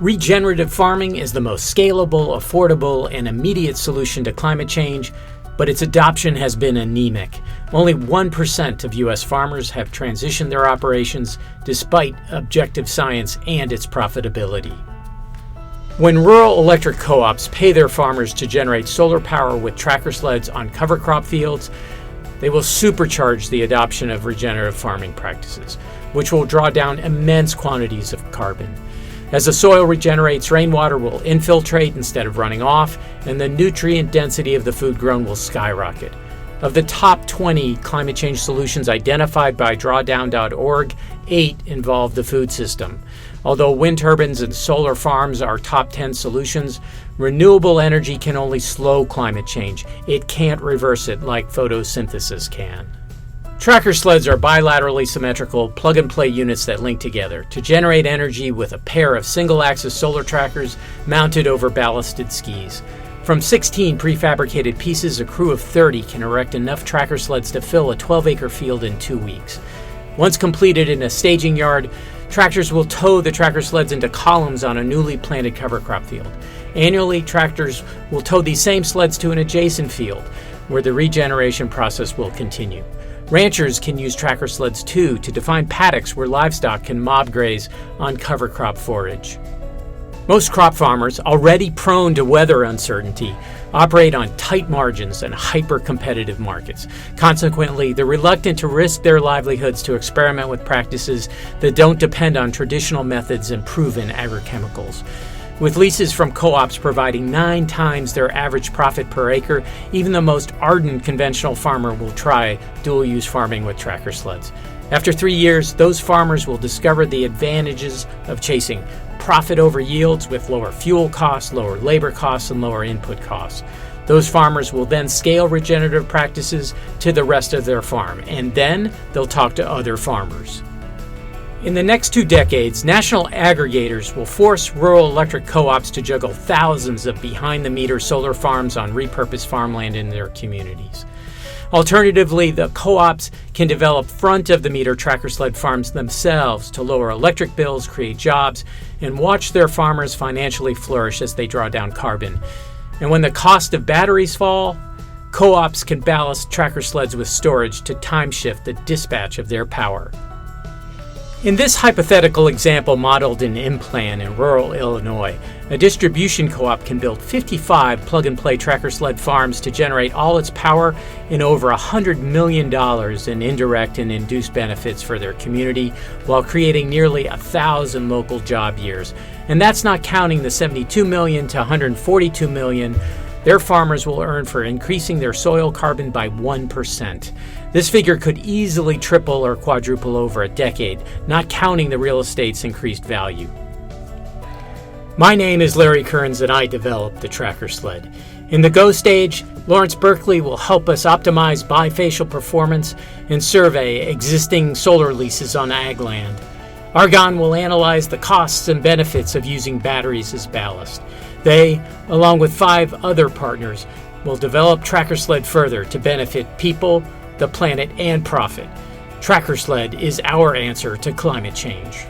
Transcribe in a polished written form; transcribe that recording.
Regenerative farming is the most scalable, affordable, and immediate solution to climate change, but its adoption has been anemic. Only 1% of U.S. farmers have transitioned their operations despite objective science and its profitability. When rural electric co-ops pay their farmers to generate solar power with tracker sleds on cover crop fields, they will supercharge the adoption of regenerative farming practices, which will draw down immense quantities of carbon. As the soil regenerates, rainwater will infiltrate instead of running off, and the nutrient density of the food grown will skyrocket. Of the top 20 climate change solutions identified by drawdown.org, 8 involve the food system. Although wind turbines and solar farms are top 10 solutions, renewable energy can only slow climate change. It can't reverse it like photosynthesis can. Tracker sleds are bilaterally symmetrical plug-and-play units that link together to generate energy with a pair of single-axis solar trackers mounted over ballasted skis. From 16 prefabricated pieces, a crew of 30 can erect enough tracker sleds to fill a 12-acre field in 2 weeks. Once completed in a staging yard, tractors will tow the tracker sleds into columns on a newly planted cover crop field. Annually, tractors will tow these same sleds to an adjacent field, where the regeneration process will continue. Ranchers can use tracker sleds too to define paddocks where livestock can mob graze on cover crop forage. Most crop farmers, already prone to weather uncertainty, operate on tight margins and hyper-competitive markets. Consequently, they're reluctant to risk their livelihoods to experiment with practices that don't depend on traditional methods and proven agrochemicals. With leases from co-ops providing 9 times their average profit per acre, even the most ardent conventional farmer will try dual-use farming with tracker sleds. After 3 years, those farmers will discover the advantages of chasing profit over yields with lower fuel costs, lower labor costs, and lower input costs. Those farmers will then scale regenerative practices to the rest of their farm, and then they'll talk to other farmers. In the next 2 decades, national aggregators will force rural electric co-ops to juggle thousands of behind-the-meter solar farms on repurposed farmland in their communities. Alternatively, the co-ops can develop front-of-the-meter tracker sled farms themselves to lower electric bills, create jobs, and watch their farmers financially flourish as they draw down carbon. And when the cost of batteries fall, co-ops can ballast tracker sleds with storage to time-shift the dispatch of their power. In this hypothetical example modeled in Implan in rural Illinois, a distribution co-op can build 55 plug-and-play tracker sled farms to generate all its power and over $100 million in indirect and induced benefits for their community while creating nearly 1,000 local job years. And that's not counting the $72 million to $142 million their farmers will earn for increasing their soil carbon by 1%. This figure could easily triple or quadruple over a decade, not counting the real estate's increased value. My name is Larry Kearns and I developed the Tracker Sled. In the Go stage, Lawrence Berkeley will help us optimize bifacial performance and survey existing solar leases on ag land. Argonne will analyze the costs and benefits of using batteries as ballast. They, along with 5 other partners, will develop TrackerSled further to benefit people, the planet, and profit. TrackerSled is our answer to climate change.